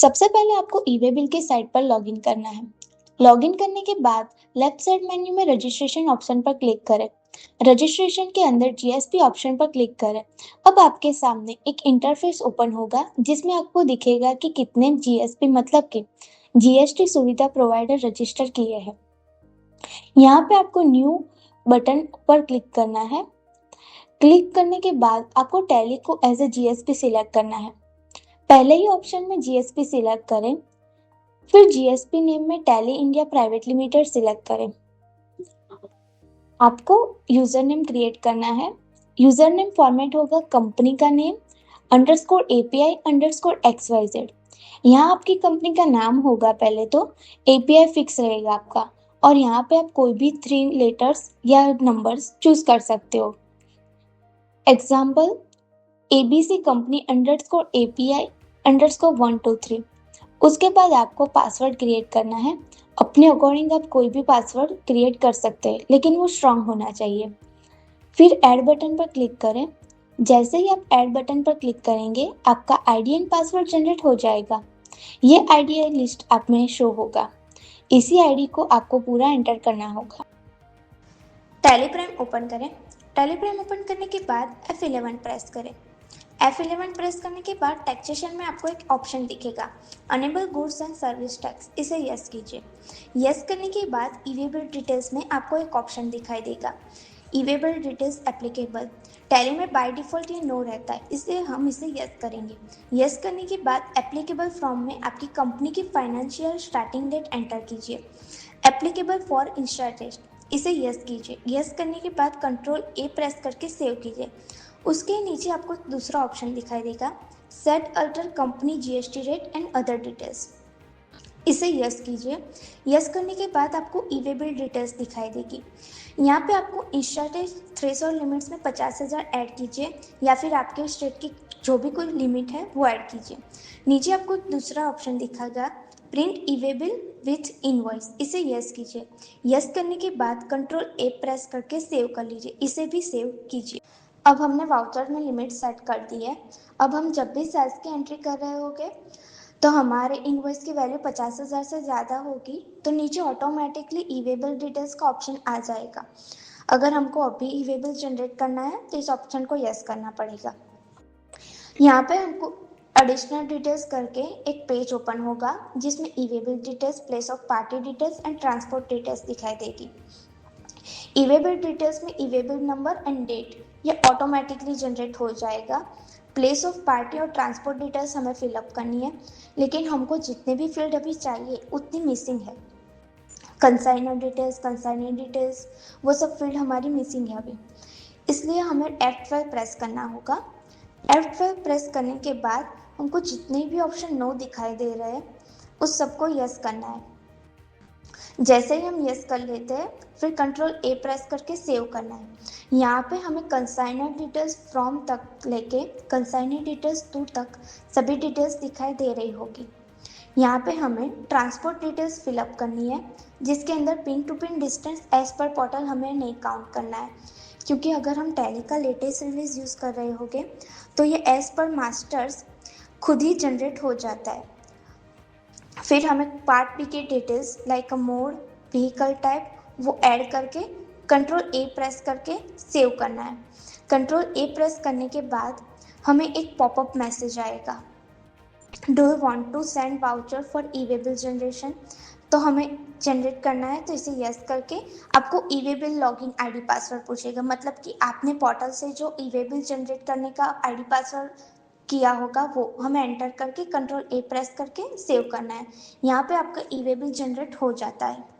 सबसे पहले आपको ई-वे बिल के साइट पर लॉगिन करना है। लॉगिन करने के बाद लेफ्ट साइड मेन्यू में रजिस्ट्रेशन ऑप्शन पर क्लिक करें। रजिस्ट्रेशन के अंदर जीएसपी ऑप्शन पर क्लिक करें। अब आपके सामने एक इंटरफेस ओपन होगा जिसमें आपको दिखेगा कि कितने जीएसपी मतलब कि जीएसटी सुविधा प्रोवाइडर रजिस्टर किए हैं। यहाँ पे आपको न्यू बटन पर क्लिक करना है। क्लिक करने के बाद आपको टैली को एज ए जीएसपी सिलेक्ट करना है। पहले ही ऑप्शन में जीएसपी सिलेक्ट करें, फिर जीएसपी नेम में tally India private limited select करें। आपको यूजर नेम क्रिएट करना है। यूजर नेम फॉर्मेट होगा कंपनी का name underscore API underscore XYZ। यहाँ आपकी कंपनी का नाम होगा, पहले तो एपीआई फिक्स रहेगा आपका, और यहाँ पे आप कोई भी 3 लेटर्स या नंबर्स चूज कर सकते हो। Example ABC company underscore API underscore 123। उसके बाद आपको पासवर्ड क्रिएट करना है। अपने अकॉर्डिंग आप कोई भी पासवर्ड क्रिएट कर सकते हैं, लेकिन वो स्ट्रांग होना चाहिए। फिर ऐड बटन पर क्लिक करें। जैसे ही आप ऐड बटन पर क्लिक करेंगे आपका आईडी एंड पासवर्ड जनरेट हो जाएगा। ये आईडी लिस्ट आप में शो होगा। इसी आईडी को आपको पूरा एंटर करना होगा। टैली प्राइम ओपन करें। टैली प्राइम ओपन करने के बाद F11 प्रेस करें। F11 प्रेस करने के बाद टैक्सेशन में आपको एक ऑप्शन दिखेगा, enable goods and service tax, इसे यस कीजिए। यस करने के बाद ई-वे बिल डिटेल्स में आपको एक ऑप्शन दिखाई देगा, e-way bill details applicable. Tally में बाय डिफॉल्ट ये नो रहता है, इसलिए हम इसे यस करेंगे। यस करने के बाद एप्लीकेबल फ्रॉम में आपकी कंपनी की फाइनेंशियल स्टार्टिंग डेट एंटर कीजिए। एप्लीकेबल फॉर इंस्टा टेस्ट, इसे यस कीजिए। यस करने के बाद कंट्रोल ए प्रेस करके सेव कीजिए। उसके नीचे आपको दूसरा ऑप्शन दिखाई देगा, set alter company GST rate and other details, इसे यस कीजिए। यस करने के बाद आपको ई-वे बिल डिटेल्स दिखाई देगी। यहाँ पे आपको इंस्टाटेज थ्रेशोल्ड लिमिट्स में 50,000 ऐड कीजिए, या फिर आपके स्टेट की जो भी कोई लिमिट है वो ऐड कीजिए। नीचे आपको दूसरा ऑप्शन दिखाएगा, print e-way bill with invoice, इसे यस कीजिए। यस करने के बाद कंट्रोल ए प्रेस करके सेव कर लीजिए, इसे भी सेव कीजिए। अब हमने वाउचर में लिमिट सेट कर दी है। अब हम जब भी सेल्स की एंट्री कर रहे होंगे तो हमारे इनवॉइस की वैल्यू 50,000 से ज़्यादा होगी तो नीचे ऑटोमेटिकली ई-वे बिल डिटेल्स का ऑप्शन आ जाएगा। अगर हमको अभी ई-वे बिल जनरेट करना है तो इस ऑप्शन को यस करना पड़ेगा। यहाँ पे हमको एडिशनल डिटेल्स करके एक पेज ओपन होगा जिसमें e way bill details, place of party details and transport details दिखाई देगी। ई-वे बिल डिटेल्स में e way bill number and date ये ऑटोमेटिकली जनरेट हो जाएगा। प्लेस ऑफ पार्टी और ट्रांसपोर्ट डिटेल्स हमें फिलअप करनी है, लेकिन हमको जितने भी फील्ड अभी चाहिए उतनी मिसिंग है। कंसाइनर डिटेल्स वो सब फील्ड हमारी मिसिंग है अभी, इसलिए हमें F12 प्रेस करना होगा। F12 प्रेस करने के बाद हमको जितने भी ऑप्शन नो दिखाई दे रहे हैं उस सबको यस करना है। जैसे ही हम यस कर लेते हैं फिर कंट्रोल ए प्रेस करके सेव करना है। यहाँ पे हमें कंसाइनर डिटेल्स फ्रॉम तक लेके कंसाइनर डिटेल्स टू तक सभी डिटेल्स दिखाई दे रही होगी। यहाँ पे हमें ट्रांसपोर्ट डिटेल्स फिलअप करनी है, जिसके अंदर pin to pin distance as per portal हमें नहीं काउंट करना है, क्योंकि अगर हम टैली का लेटेस्ट रिलीज यूज़ कर रहे होंगे तो ये एज पर मास्टर्स खुद ही जनरेट हो जाता है। फिर हमें पार्ट बी के details like a mode, vehicle type वो ऐड करके कंट्रोल ए प्रेस करके सेव करना है। कंट्रोल ए प्रेस करने के बाद हमें एक पॉपअप मैसेज आएगा, do you want to send voucher for e way bill generation, तो हमें जनरेट करना है तो इसे यस करके आपको e-way bill login ID password पूछेगा, मतलब कि आपने पोर्टल से जो ई-वे बिल जनरेट करने का आईडी पासवर्ड किया होगा वो हमें एंटर करके कंट्रोल ए प्रेस करके सेव करना है। यहाँ पे आपका ई-वे बिल जनरेट हो जाता है।